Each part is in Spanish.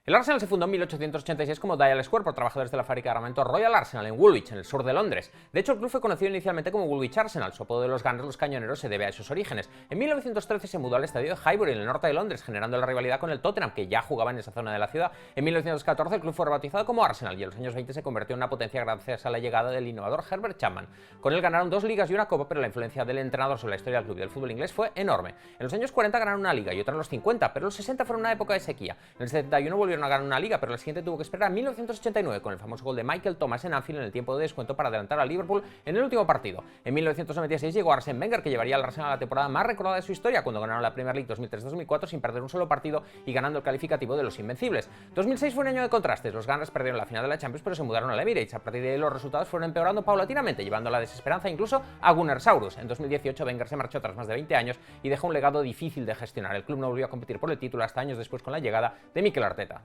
El Arsenal se fundó en 1886 como Dial Square por trabajadores de la fábrica de armamento Royal Arsenal en Woolwich, en el sur de Londres. De hecho, el club fue conocido inicialmente como Woolwich Arsenal. Su apodo de los Gunners, los cañoneros, se debe a esos orígenes. En 1913 se mudó al estadio de Highbury, en el norte de Londres, generando la rivalidad con el Tottenham, que ya jugaba en esa zona de la ciudad. En 1914 el club fue rebautizado como Arsenal y en los años 20 se convirtió en una potencia gracias a la llegada del innovador Herbert Chapman. Con él ganaron 2 ligas y una copa, pero la influencia del entrenador sobre la historia del club y del fútbol inglés fue enorme. En los años 40 ganaron una liga y otra en los 50, pero los 60 fueron una época de sequía. En el 71 volvieron a ganar una liga, pero el siguiente tuvo que esperar a 1989 con el famoso gol de Michael Thomas en Anfield en el tiempo de descuento para adelantar a Liverpool en el último partido. En 1996 llegó Arsène Wenger, que llevaría al Arsenal a la temporada más recordada de su historia, cuando ganaron la Premier League 2003-2004 sin perder un solo partido y ganando el calificativo de los Invencibles. 2006 fue un año de contrastes. Los Gunners perdieron la final de la Champions, pero se mudaron al Emirates. A partir de ahí los resultados fueron empeorando paulatinamente, llevando a la desesperanza incluso a Gunnersaurus. En 2018 Wenger se marchó tras más de 20 años y dejó un legado difícil de gestionar. El club no volvió a competir por el título hasta años después con la llegada de Mikel Arteta.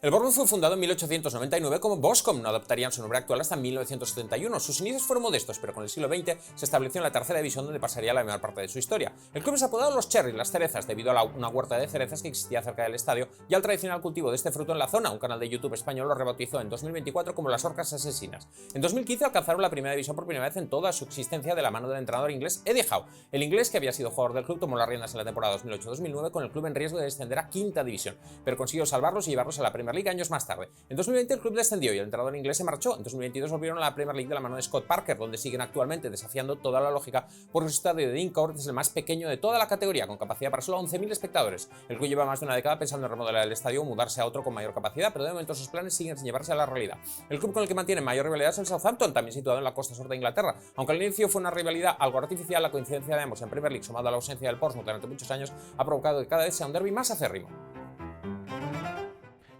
El Bournemouth fue fundado en 1899 como Boscombe, no adoptarían su nombre actual hasta 1971. Sus inicios fueron modestos, pero con el siglo XX se estableció en la tercera división, donde pasaría la mayor parte de su historia. El club es apodado los Cherries, las cerezas, debido a una huerta de cerezas que existía cerca del estadio y al tradicional cultivo de este fruto en la zona. Un canal de YouTube español lo rebautizó en 2024 como las Orcas Asesinas. En 2015 alcanzaron la primera división por primera vez en toda su existencia de la mano del entrenador inglés Eddie Howe. El inglés, que había sido jugador del club, tomó las riendas en la temporada 2008-2009 con el club en riesgo de descender a quinta división, pero consiguió salvarlos y llevarlos a la Premier League años más tarde. En 2020 el club descendió y el entrenador inglés se marchó. En 2022 volvieron a la Premier League de la mano de Scott Parker, donde siguen actualmente desafiando toda la lógica porque su estadio de Dean Court es el más pequeño de toda la categoría, con capacidad para solo 11.000 espectadores. El club lleva más de una década pensando en remodelar el estadio o mudarse a otro con mayor capacidad, pero de momento sus planes siguen sin llevarse a la realidad. El club con el que mantiene mayor rivalidad es el Southampton, también situado en la costa sur de Inglaterra. Aunque al inicio fue una rivalidad algo artificial, la coincidencia de ambos en Premier League, sumado a la ausencia del Portsmouth durante muchos años, ha provocado que cada vez sea un derbi más acérrimo.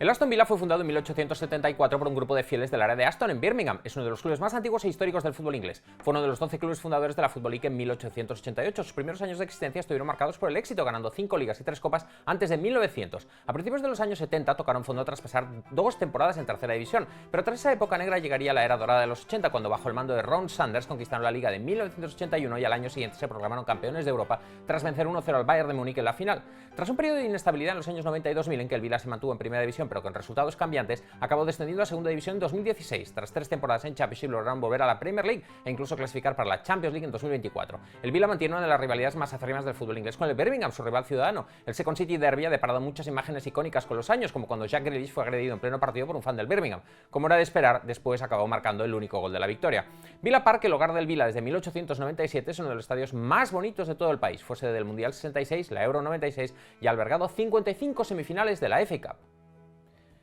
El Aston Villa fue fundado en 1874 por un grupo de fieles del área de Aston en Birmingham. Es uno de los clubes más antiguos e históricos del fútbol inglés. Fue uno de los 12 clubes fundadores de la Football League en 1888. Sus primeros años de existencia estuvieron marcados por el éxito, ganando 5 ligas y 3 copas antes de 1900. A principios de los años 70 tocaron fondo tras pasar 2 temporadas en tercera división, pero tras esa época negra llegaría la era dorada de los 80, cuando bajo el mando de Ron Sanders conquistaron la liga de 1981 y al año siguiente se proclamaron campeones de Europa tras vencer 1-0 al Bayern de Múnich en la final. Tras un periodo de inestabilidad en los años 90 y 2000 en que el Villa se mantuvo en primera división pero con resultados cambiantes, acabó descendiendo a segunda división en 2016. Tras 3 temporadas en Championship lograron volver a la Premier League e incluso clasificar para la Champions League en 2024. El Villa mantiene una de las rivalidades más acérrimas del fútbol inglés con el Birmingham, su rival ciudadano. El Second City Derby ha deparado muchas imágenes icónicas con los años, como cuando Jack Grealish fue agredido en pleno partido por un fan del Birmingham. Como era de esperar, después acabó marcando el único gol de la victoria. Villa Park, el hogar del Villa desde 1897, es uno de los estadios más bonitos de todo el país. Fue sede del Mundial 66, la Euro 96 y ha albergado 55 semifinales de la FA Cup.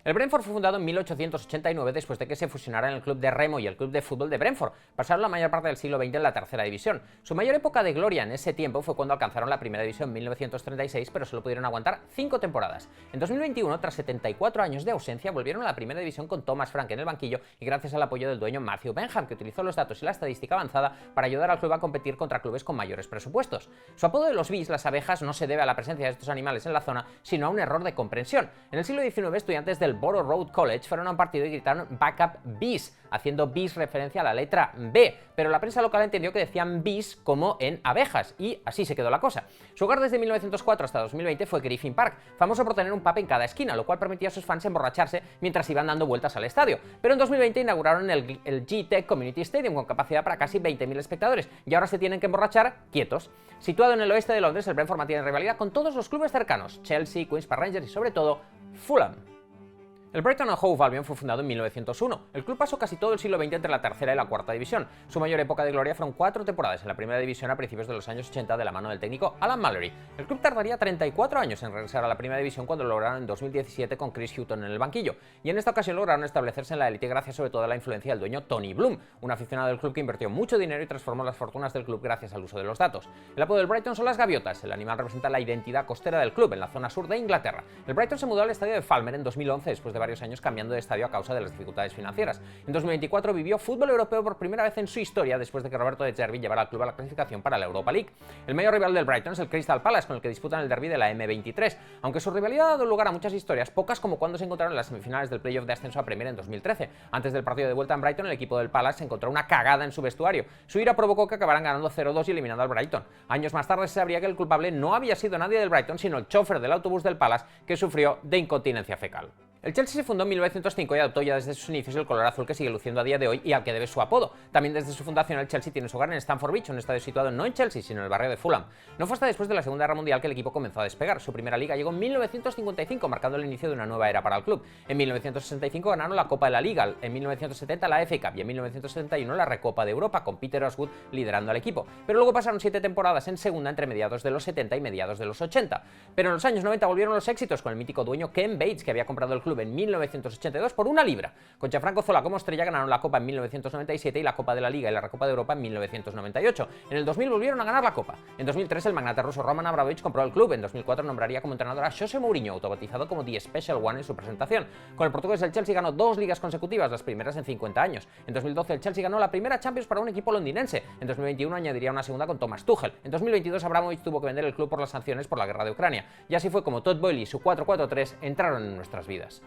El Brentford fue fundado en 1889 después de que se fusionaran el club de remo y el club de fútbol de Brentford. Pasaron la mayor parte del siglo XX en la tercera división. Su mayor época de gloria en ese tiempo fue cuando alcanzaron la primera división en 1936, pero solo pudieron aguantar 5 temporadas. En 2021, tras 74 años de ausencia, volvieron a la primera división con Thomas Frank en el banquillo y gracias al apoyo del dueño Matthew Benham, que utilizó los datos y la estadística avanzada para ayudar al club a competir contra clubes con mayores presupuestos. Su apodo de los bees, las abejas, no se debe a la presencia de estos animales en la zona, sino a un error de comprensión. En el siglo XIX, estudiantes del Borough Road College fueron a un partido y gritaron "Backup Bees", haciendo bees referencia a la letra B, pero la prensa local entendió que decían bees como en abejas, y así se quedó la cosa. Su hogar desde 1904 hasta 2020 fue Griffin Park, famoso por tener un pub en cada esquina, lo cual permitía a sus fans emborracharse mientras iban dando vueltas al estadio. Pero en 2020 inauguraron el G-Tech Community Stadium con capacidad para casi 20.000 espectadores, y ahora se tienen que emborrachar quietos. Situado en el oeste de Londres, el Brentford mantiene rivalidad con todos los clubes cercanos: Chelsea, Queen's Park Rangers y sobre todo Fulham. El Brighton and Hove Albion fue fundado en 1901. El club pasó casi todo el siglo XX entre la tercera y la cuarta división. Su mayor época de gloria fueron 4 temporadas en la primera división a principios de los años 80 de la mano del técnico Alan Mallory. El club tardaría 34 años en regresar a la primera división cuando lo lograron en 2017 con Chris Hughton en el banquillo, y en esta ocasión lograron establecerse en la élite gracias sobre todo a la influencia del dueño Tony Bloom, un aficionado del club que invirtió mucho dinero y transformó las fortunas del club gracias al uso de los datos. El apodo del Brighton son las gaviotas. El animal representa la identidad costera del club en la zona sur de Inglaterra. El Brighton se mudó al estadio de Falmer en 2011 después de varios años cambiando de estadio a causa de las dificultades financieras. En 2024 vivió fútbol europeo por primera vez en su historia después de que Roberto De Zerbi llevara al club a la clasificación para la Europa League. El mayor rival del Brighton es el Crystal Palace, con el que disputan el derbi de la M23. Aunque su rivalidad ha dado lugar a muchas historias, pocas como cuando se encontraron en las semifinales del playoff de ascenso a Premier en 2013. Antes del partido de vuelta en Brighton, el equipo del Palace encontró una cagada en su vestuario. Su ira provocó que acabaran ganando 0-2 y eliminando al Brighton. Años más tarde se sabría que el culpable no había sido nadie del Brighton, sino el chofer del autobús del Palace, que sufrió de incontinencia fecal. El Chelsea se fundó en 1905 y adoptó ya desde sus inicios el color azul que sigue luciendo a día de hoy y al que debe su apodo. También desde su fundación el Chelsea tiene su hogar en Stamford Bridge, un estadio situado no en Chelsea, sino en el barrio de Fulham. No fue hasta después de la Segunda Guerra Mundial que el equipo comenzó a despegar. Su primera liga llegó en 1955, marcando el inicio de una nueva era para el club. En 1965 ganaron la Copa de la Liga, en 1970 la FA Cup y en 1971 la Recopa de Europa, con Peter Osgood liderando al equipo. Pero luego pasaron 7 temporadas en segunda entre mediados de los 70 y mediados de los 80. Pero en los años 90 volvieron los éxitos con el mítico dueño Ken Bates, que había comprado el club en 1982 por una libra. Con Gianfranco Zola como estrella ganaron la Copa en 1997 y la Copa de la Liga y la Recopa de Europa en 1998. En el 2000 volvieron a ganar la Copa. En 2003 el magnate ruso Roman Abramovich compró el club. En 2004 nombraría como entrenador a José Mourinho, autobautizado como The Special One en su presentación. Con el portugués el Chelsea ganó 2 ligas consecutivas, las primeras en 50 años. En 2012 el Chelsea ganó la primera Champions para un equipo londinense. En 2021 añadiría una segunda con Thomas Tuchel. En 2022 Abramovich tuvo que vender el club por las sanciones por la guerra de Ucrania. Y así fue como Todd Boehly y su 4-4-3 entraron en nuestras vidas.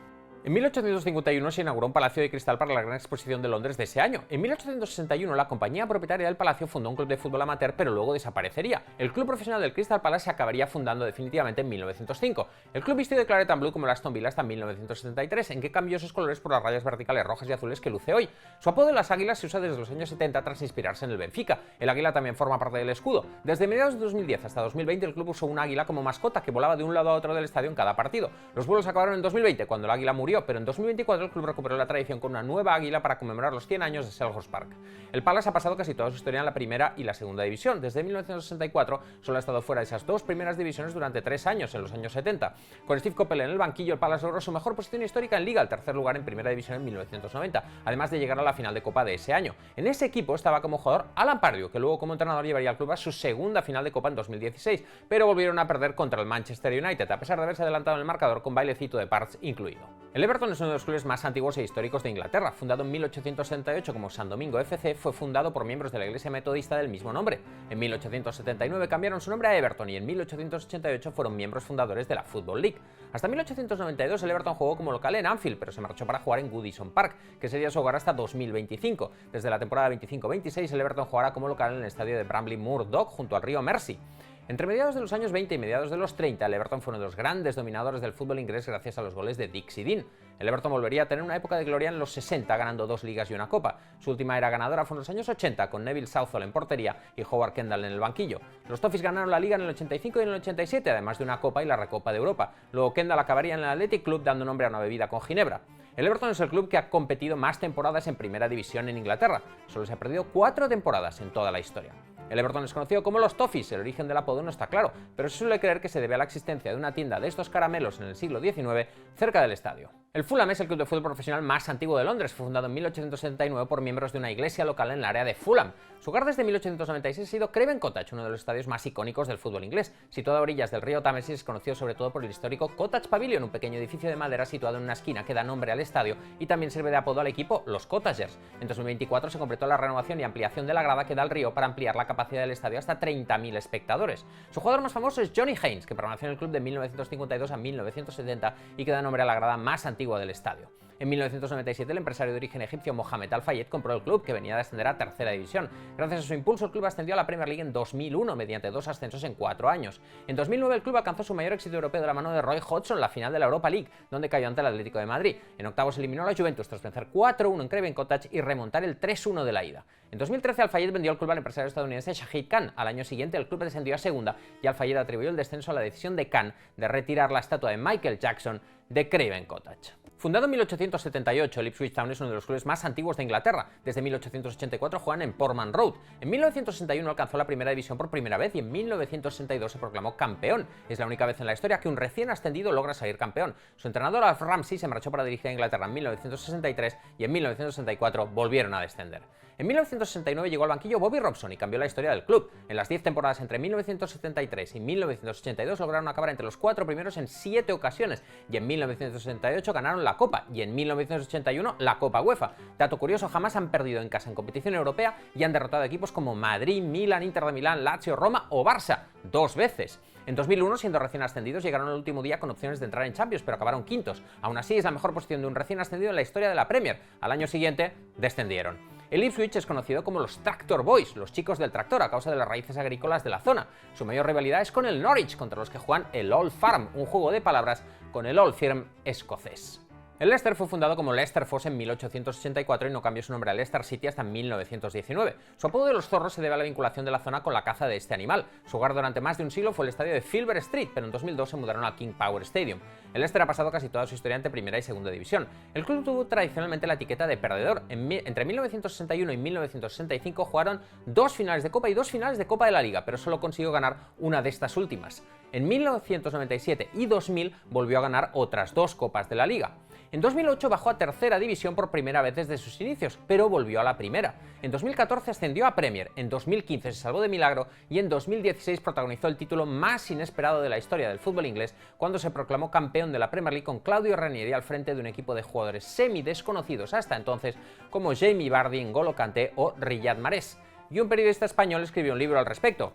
En 1851 se inauguró un palacio de cristal para la Gran Exposición de Londres de ese año. En 1861 la compañía propietaria del palacio fundó un club de fútbol amateur, pero luego desaparecería. El club profesional del Crystal Palace se acabaría fundando definitivamente en 1905. El club vistió de claret and blue como el Aston Villa hasta 1973, en que cambió sus colores por las rayas verticales rojas y azules que luce hoy. Su apodo de las águilas se usa desde los años 70 tras inspirarse en el Benfica. El águila también forma parte del escudo. Desde mediados de 2010 hasta 2020 el club usó un águila como mascota que volaba de un lado a otro del estadio en cada partido. Los vuelos acabaron en 2020 cuando el águila murió, pero en 2024 el club recuperó la tradición con una nueva águila para conmemorar los 100 años de Selhurst Park. El Palace ha pasado casi toda su historia en la primera y la segunda división. Desde 1964 solo ha estado fuera de esas dos primeras divisiones durante 3 años, en los años 70. Con Steve Coppell en el banquillo, el Palace logró su mejor posición histórica en Liga, el tercer lugar en primera división en 1990, además de llegar a la final de Copa de ese año. En ese equipo estaba como jugador Alan Pardew, que luego como entrenador llevaría al club a su segunda final de Copa en 2016, pero volvieron a perder contra el Manchester United, a pesar de haberse adelantado en el marcador con bailecito de Parts incluido. El Everton es uno de los clubes más antiguos e históricos de Inglaterra. Fundado en 1868 como San Domingo FC, fue fundado por miembros de la Iglesia Metodista del mismo nombre. En 1879 cambiaron su nombre a Everton y en 1888 fueron miembros fundadores de la Football League. Hasta 1892 el Everton jugó como local en Anfield, pero se marchó para jugar en Goodison Park, que sería su hogar hasta 2025. Desde la temporada 25-26 el Everton jugará como local en el estadio de Bramley Moor Dock junto al río Mersey. Entre mediados de los años 20 y mediados de los 30, el Everton fue uno de los grandes dominadores del fútbol inglés gracias a los goles de Dixie Dean. El Everton volvería a tener una época de gloria en los 60, ganando 2 ligas y una copa. Su última era ganadora fue en los años 80, con Neville Southall en portería y Howard Kendall en el banquillo. Los Toffees ganaron la liga en el 85 y en el 87, además de una copa y la Recopa de Europa. Luego Kendall acabaría en el Athletic Club dando nombre a una bebida con ginebra. El Everton es el club que ha competido más temporadas en primera división en Inglaterra. Solo se ha perdido 4 temporadas en toda la historia. El Everton es conocido como los Toffees, el origen del apodo no está claro, pero se suele creer que se debe a la existencia de una tienda de estos caramelos en el siglo XIX cerca del estadio. El Fulham es el club de fútbol profesional más antiguo de Londres, fue fundado en 1879 por miembros de una iglesia local en el área de Fulham. Su hogar desde 1896 ha sido Craven Cottage, uno de los estadios más icónicos del fútbol inglés. Situado a orillas del río Támesis, es conocido sobre todo por el histórico Cottage Pavilion, un pequeño edificio de madera situado en una esquina que da nombre al estadio y también sirve de apodo al equipo los Cottagers. En 2024 se completó la renovación y ampliación de la grada que da al río para ampliar la capacidad del estadio hasta 30.000 espectadores. Su jugador más famoso es Johnny Haynes, que permaneció en el club de 1952 a 1970 y que da nombre a la grada más antigua del estadio. En 1997 el empresario de origen egipcio Mohamed Al Fayed compró el club, que venía de ascender a tercera división. Gracias a su impulso el club ascendió a la Premier League en 2001 mediante 2 ascensos en 4 años. En 2009 el club alcanzó su mayor éxito europeo de la mano de Roy Hodgson en la final de la Europa League, donde cayó ante el Atlético de Madrid. En octavos eliminó a la Juventus tras vencer 4-1 en Craven Cottage y remontar el 3-1 de la ida. En 2013 Al Fayed vendió el club al empresario estadounidense Shahid Khan. Al año siguiente el club descendió a segunda y Al Fayed atribuyó el descenso a la decisión de Khan de retirar la estatua de Michael Jackson de Craven Cottage. Fundado en 1878, el Ipswich Town es uno de los clubes más antiguos de Inglaterra. Desde 1884 juegan en Portman Road. En 1961 alcanzó la primera división por primera vez y en 1962 se proclamó campeón. Es la única vez en la historia que un recién ascendido logra salir campeón. Su entrenador Alf Ramsey se marchó para dirigir a Inglaterra en 1963 y en 1964 volvieron a descender. En 1969 llegó al banquillo Bobby Robson y cambió la historia del club. En las 10 temporadas entre 1973 y 1982 lograron acabar entre los 4 primeros en 7 ocasiones y en 1968 ganaron la Copa y en 1981 la Copa UEFA. Dato curioso, jamás han perdido en casa en competición europea y han derrotado a equipos como Madrid, Milan, Inter de Milán, Lazio, Roma o Barça 2 veces. En 2001, siendo recién ascendidos, llegaron al último día con opciones de entrar en Champions, pero acabaron quintos. Aún así, es la mejor posición de un recién ascendido en la historia de la Premier. Al año siguiente, descendieron. El Ipswich es conocido como los Tractor Boys, los chicos del tractor, a causa de las raíces agrícolas de la zona. Su mayor rivalidad es con el Norwich, contra los que juegan el Old Firm, un juego de palabras con el Old Firm escocés. El Leicester fue fundado como Leicester Foss en 1884 y no cambió su nombre a Leicester City hasta 1919. Su apodo de los zorros se debe a la vinculación de la zona con la caza de este animal. Su hogar durante más de un siglo fue el estadio de Filbert Street, pero en 2002 se mudaron al King Power Stadium. El Leicester ha pasado casi toda su historia entre primera y segunda división. El club tuvo tradicionalmente la etiqueta de perdedor. Entre 1961 y 1965 jugaron 2 finales de Copa y 2 finales de Copa de la Liga, pero solo consiguió ganar una de estas últimas. En 1997 y 2000 volvió a ganar otras 2 Copas de la Liga. En 2008 bajó a tercera división por primera vez desde sus inicios, pero volvió a la primera. En 2014 ascendió a Premier, en 2015 se salvó de milagro y en 2016 protagonizó el título más inesperado de la historia del fútbol inglés cuando se proclamó campeón de la Premier League con Claudio Ranieri al frente de un equipo de jugadores semi-desconocidos hasta entonces como Jamie Vardy, N'Golo Kanté o Riyad Mahrez. Y un periodista español escribió un libro al respecto.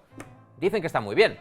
Dicen que está muy bien.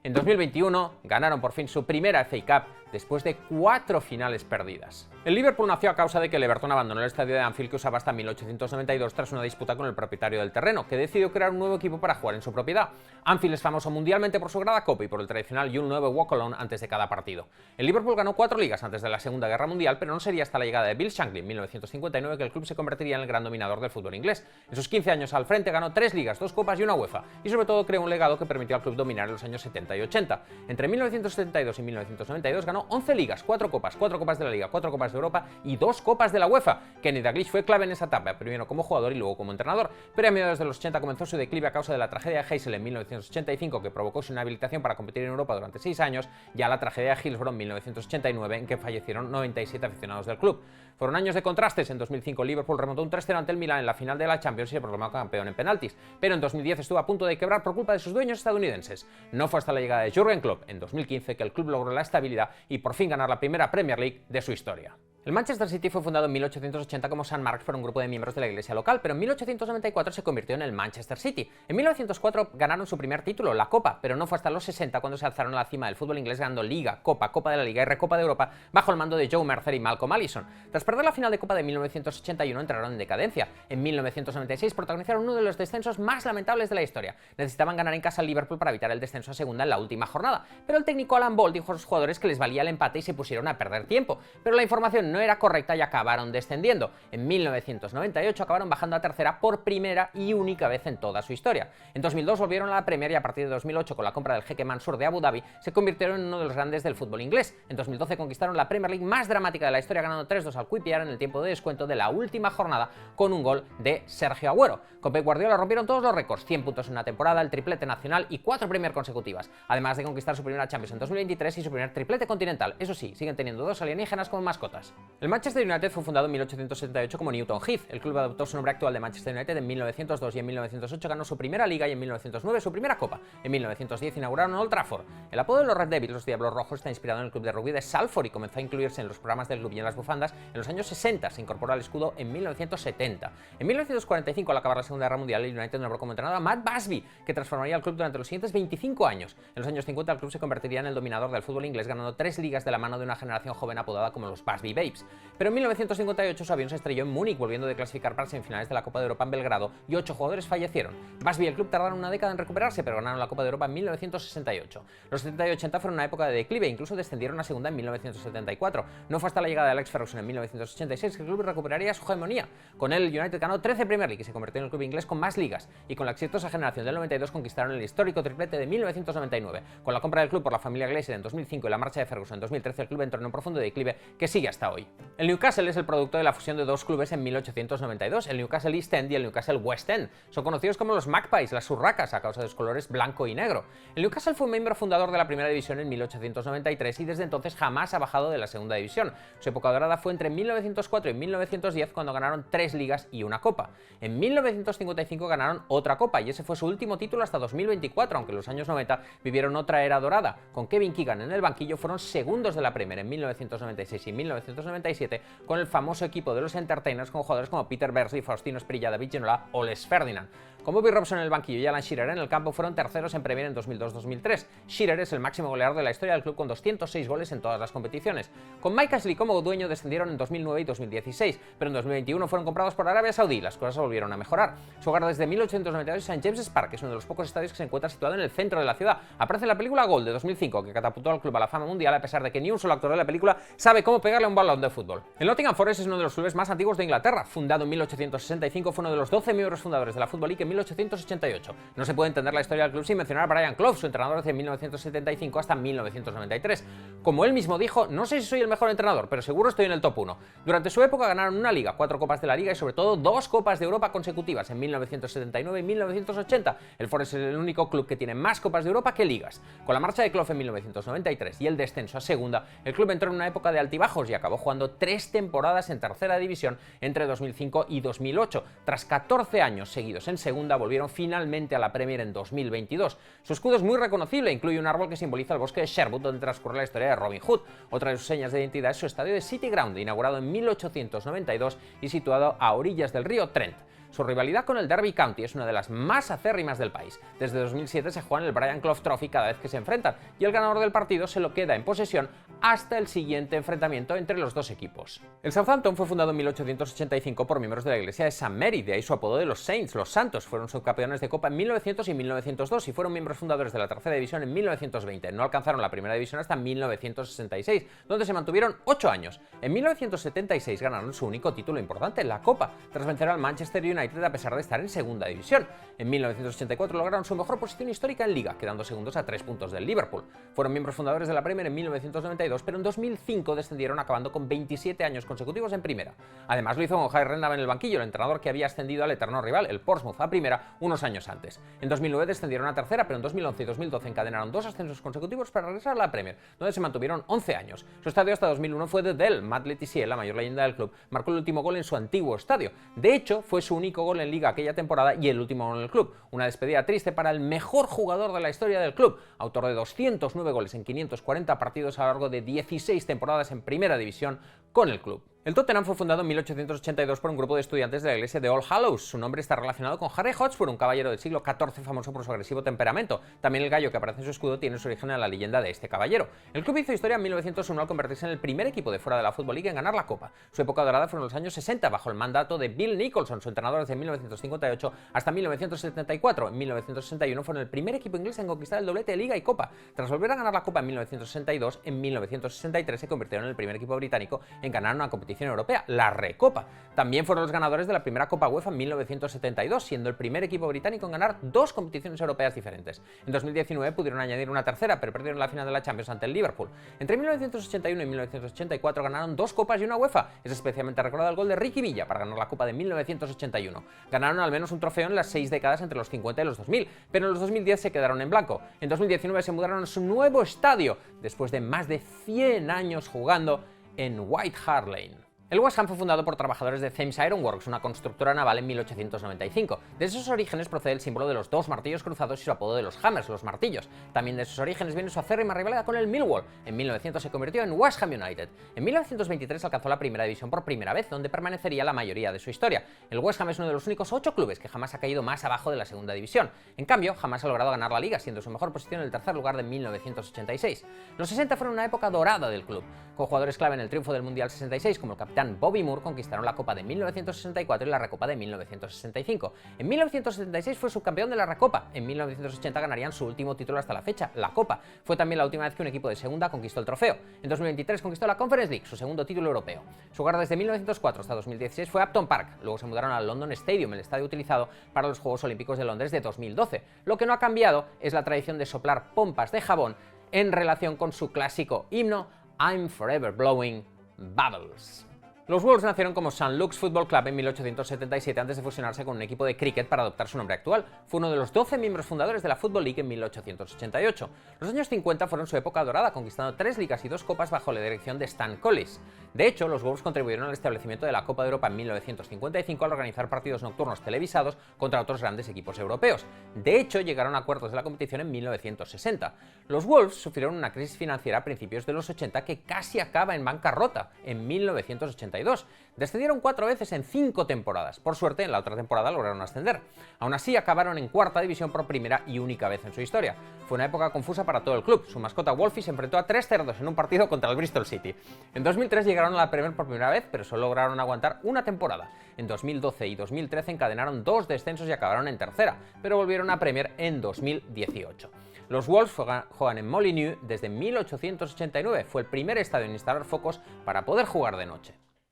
En 2021 ganaron por fin su primera FA Cup después de 4 finales perdidas. El Liverpool nació a causa de que el Everton abandonó el estadio de Anfield que usaba hasta 1892 tras una disputa con el propietario del terreno, que decidió crear un nuevo equipo para jugar en su propiedad. Anfield es famoso mundialmente por su grada copa y por el tradicional You'll Never Walk Alone antes de cada partido. El Liverpool ganó 4 ligas antes de la Segunda Guerra Mundial, pero no sería hasta la llegada de Bill Shankly en 1959 que el club se convertiría en el gran dominador del fútbol inglés. En sus 15 años al frente ganó 3 ligas, 2 copas y una UEFA, y sobre todo creó un legado que permitió al club dominar en los años 70 y 80. Entre 1972 y 1992 ganó 11 ligas, 4 copas de la Liga, 4 copas de Europa y 2 copas de la UEFA. Kenny Dalglish fue clave en esa etapa, primero como jugador y luego como entrenador, pero a mediados de los 80 comenzó su declive a causa de la tragedia de Heysel en 1985 que provocó su inhabilitación para competir en Europa durante 6 años, y a la tragedia de Hillsborough en 1989 en que fallecieron 97 aficionados del club. Fueron años de contrastes. En 2005 Liverpool remontó un 3-0 ante el Milan en la final de la Champions y se proclamó campeón en penaltis, pero en 2010 estuvo a punto de quebrar por culpa de sus dueños estadounidenses. No fue hasta la llegada de Jürgen Klopp en 2015 que el club logró la estabilidad y por fin ganar la primera Premier League de su historia. El Manchester City fue fundado en 1880 como St. Mark's por un grupo de miembros de la iglesia local, pero en 1894 se convirtió en el Manchester City. En 1904 ganaron su primer título, la Copa, pero no fue hasta los 60 cuando se alzaron a la cima del fútbol inglés ganando Liga, Copa, Copa de la Liga y Recopa de Europa bajo el mando de Joe Mercer y Malcolm Allison. Tras perder la final de Copa de 1981 entraron en decadencia. En 1996 protagonizaron uno de los descensos más lamentables de la historia. Necesitaban ganar en casa al Liverpool para evitar el descenso a segunda en la última jornada, pero el técnico Alan Ball dijo a sus jugadores que les valía el empate y se pusieron a perder tiempo, pero la información no era correcta y acabaron descendiendo. En 1998 acabaron bajando a tercera por primera y única vez en toda su historia. En 2002 volvieron a la Premier y a partir de 2008 con la compra del jeque Mansur de Abu Dhabi se convirtieron en uno de los grandes del fútbol inglés. En 2012 conquistaron la Premier League más dramática de la historia ganando 3-2 al QPR en el tiempo de descuento de la última jornada con un gol de Sergio Agüero. Con Pep Guardiola rompieron todos los récords, 100 puntos en una temporada, el triplete nacional y 4 Premier consecutivas, además de conquistar su primera Champions en 2023 y su primer triplete continental. Eso sí, siguen teniendo 2 alienígenas como mascotas. El Manchester United fue fundado en 1878 como Newton Heath. El club adoptó su nombre actual de Manchester United en 1902 y en 1908 ganó su primera liga y en 1909 su primera copa. En 1910 inauguraron Old Trafford. El apodo de los Red Devils, los Diablos Rojos, está inspirado en el club de rugby de Salford y comenzó a incluirse en los programas del club y en las bufandas en los años 60. Se incorporó al escudo en 1970. En 1945, al acabar la Segunda Guerra Mundial, el United nombró como entrenador a Matt Busby, que transformaría el club durante los siguientes 25 años. En los años 50 el club se convertiría en el dominador del fútbol inglés, ganando 3 ligas de la mano de una generación joven apodada como los Busby Babes. Pero en 1958 su avión se estrelló en Múnich, volviendo de clasificar para semifinales de la Copa de Europa en Belgrado, y 8 jugadores fallecieron. Busby y el club tardaron una década en recuperarse, pero ganaron la Copa de Europa en 1968. Los 70 y 80 fueron una época de declive, incluso descendieron a segunda en 1974. No fue hasta la llegada de Alex Ferguson en 1986 que el club recuperaría su hegemonía. Con él, el United ganó 13 Premier League y se convirtió en el club inglés con más ligas, y con la exitosa generación del 92 conquistaron el histórico triplete de 1999. Con la compra del club por la familia Glazer en 2005 y la marcha de Ferguson en 2013, el club entró en un profundo declive que sigue hasta hoy. El Newcastle es el producto de la fusión de 2 clubes en 1892, el Newcastle East End y el Newcastle West End. Son conocidos como los Magpies, las urracas, a causa de sus colores blanco y negro. El Newcastle fue miembro fundador de la Primera División en 1893 y desde entonces jamás ha bajado de la Segunda División. Su época dorada fue entre 1904 y 1910 cuando ganaron 3 ligas y una copa. En 1955 ganaron otra copa y ese fue su último título hasta 2024, aunque en los años 90 vivieron otra era dorada. Con Kevin Keegan en el banquillo fueron segundos de la Premier en 1996 y 1997 con el famoso equipo de los Entertainers con jugadores como Peter Beardsley, Faustino Esprilla, David Ginola o Les Ferdinand. Con Bobby Robson en el banquillo y Alan Shearer en el campo fueron terceros en Premier en 2002-2003. Shearer es el máximo goleador de la historia del club con 206 goles en todas las competiciones. Con Mike Ashley como dueño descendieron en 2009 y 2016, pero en 2021 fueron comprados por Arabia Saudí y las cosas volvieron a mejorar. Su hogar desde 1892 es St. James's Park, que es uno de los pocos estadios que se encuentra situado en el centro de la ciudad. Aparece en la película Goal de 2005, que catapultó al club a la fama mundial a pesar de que ni un solo actor de la película sabe cómo pegarle un balón hablando de fútbol. El Nottingham Forest es uno de los clubes más antiguos de Inglaterra. Fundado en 1865, fue uno de los 12 miembros fundadores de la Football League en 1888. No se puede entender la historia del club sin mencionar a Brian Clough, su entrenador desde 1975 hasta 1993. Como él mismo dijo, no sé si soy el mejor entrenador, pero seguro estoy en el top 1. Durante su época ganaron una liga, 4 copas de la liga y sobre todo 2 copas de Europa consecutivas en 1979 y 1980. El Forest es el único club que tiene más copas de Europa que ligas. Con la marcha de Clough en 1993 y el descenso a segunda, el club entró en una época de altibajos y acabó jugando 3 temporadas en tercera división entre 2005 y 2008. Tras 14 años seguidos en segunda, volvieron finalmente a la Premier en 2022. Su escudo es muy reconocible, incluye un árbol que simboliza el bosque de Sherwood, donde transcurre la historia de Robin Hood. Otra de sus señas de identidad es su estadio de City Ground, inaugurado en 1892 y situado a orillas del río Trent. Su rivalidad con el Derby County es una de las más acérrimas del país. Desde 2007 se juega en el Brian Clough Trophy cada vez que se enfrentan, y el ganador del partido se lo queda en posesión hasta el siguiente enfrentamiento entre los dos equipos. El Southampton fue fundado en 1885 por miembros de la iglesia de St. Mary, de ahí su apodo de los Saints, los Santos. Fueron subcampeones de Copa en 1900 y 1902 y fueron miembros fundadores de la tercera división en 1920. No alcanzaron la primera división hasta 1966, donde se mantuvieron 8 años. En 1976 ganaron su único título importante, la Copa, tras vencer al Manchester United a pesar de estar en segunda división. En 1984 lograron su mejor posición histórica en Liga, quedando segundos a 3 puntos del Liverpool. Fueron miembros fundadores de la Premier en 1992, pero en 2005 descendieron acabando con 27 años consecutivos en Primera. Además lo hizo con Harry Redknapp en el banquillo, el entrenador que había ascendido al eterno rival, el Portsmouth, a Primera unos años antes. En 2009 descendieron a Tercera, pero en 2011 y 2012 encadenaron 2 ascensos consecutivos para regresar a la Premier, donde se mantuvieron 11 años. Su estadio hasta 2001 fue de Dell. Matt Le Tissier, la mayor leyenda del club, marcó el último gol en su antiguo estadio. De hecho, fue su único gol en Liga aquella temporada y el último gol en el club. Una despedida triste para el mejor jugador de la historia del club, autor de 209 goles en 540 partidos a lo largo de 16 temporadas en Primera División con el club. El Tottenham fue fundado en 1882 por un grupo de estudiantes de la iglesia de All Hallows. Su nombre está relacionado con Harry Hotspur, un caballero del siglo XIV famoso por su agresivo temperamento. También el gallo que aparece en su escudo tiene su origen en la leyenda de este caballero. El club hizo historia en 1901 al convertirse en el primer equipo de fuera de la Football League en ganar la Copa. Su época dorada fueron los años 60, bajo el mandato de Bill Nicholson, su entrenador desde 1958 hasta 1974. En 1961 fueron el primer equipo inglés en conquistar el doblete de Liga y Copa. Tras volver a ganar la Copa en 1962, en 1963 se convirtieron en el primer equipo británico en ganar una competición europea, la Recopa. También fueron los ganadores de la primera Copa UEFA en 1972, siendo el primer equipo británico en ganar 2 competiciones europeas diferentes. En 2019 pudieron añadir una tercera, pero perdieron la final de la Champions ante el Liverpool. Entre 1981 y 1984 ganaron 2 Copas y una UEFA. Es especialmente recordado el gol de Ricky Villa para ganar la Copa de 1981. Ganaron al menos un trofeo en las 6 décadas entre los 50 y los 2000, pero en los 2010 se quedaron en blanco. En 2019 se mudaron a su nuevo estadio, después de más de 100 años jugando en White Hart Lane. El West Ham fue fundado por trabajadores de Thames Iron Works, una constructora naval, en 1895. De esos orígenes procede el símbolo de los 2 martillos cruzados y su apodo de los Hammers, los martillos. También de esos orígenes viene su acérrima rivalidad con el Millwall. En 1900 se convirtió en West Ham United. En 1923 alcanzó la primera división por primera vez, donde permanecería la mayoría de su historia. El West Ham es uno de los únicos 8 clubes que jamás ha caído más abajo de la segunda división. En cambio, jamás ha logrado ganar la liga, siendo su mejor posición en el tercer lugar de 1986. Los 60 fueron una época dorada del club, con jugadores clave en el triunfo del Mundial 66 como el capitán Bobby Moore. Conquistaron la Copa de 1964 y la Recopa de 1965. En 1976 fue subcampeón de la Recopa. En 1980 ganarían su último título hasta la fecha, la Copa. Fue también la última vez que un equipo de segunda conquistó el trofeo. En 2023 conquistó la Conference League, su segundo título europeo. Su hogar desde 1904 hasta 2016 fue Upton Park. Luego se mudaron al London Stadium, el estadio utilizado para los Juegos Olímpicos de Londres de 2012. Lo que no ha cambiado es la tradición de soplar pompas de jabón en relación con su clásico himno I'm Forever Blowing Bubbles. Los Wolves nacieron como St. Luke's Football Club en 1877 antes de fusionarse con un equipo de cricket para adoptar su nombre actual. Fue uno de los 12 miembros fundadores de la Football League en 1888. Los años 50 fueron su época dorada, conquistando 3 ligas y 2 copas bajo la dirección de Stan Collis. De hecho, los Wolves contribuyeron al establecimiento de la Copa de Europa en 1955 al organizar partidos nocturnos televisados contra otros grandes equipos europeos. De hecho, llegaron a acuerdos de la competición en 1960. Los Wolves sufrieron una crisis financiera a principios de los 80 que casi acaba en bancarrota en 1981. 1982. Descendieron 4 veces en 5 temporadas. Por suerte, en la otra temporada lograron ascender. Aún así, acabaron en cuarta división por primera y única vez en su historia. Fue una época confusa para todo el club. Su mascota Wolfie se enfrentó a 3 cerdos en un partido contra el Bristol City. En 2003 llegaron a la Premier por primera vez, pero solo lograron aguantar una temporada. En 2012 y 2013 encadenaron 2 descensos y acabaron en tercera, pero volvieron a Premier en 2018. Los Wolves juegan en Molineux desde 1889. Fue el primer estadio en instalar focos para poder jugar de noche.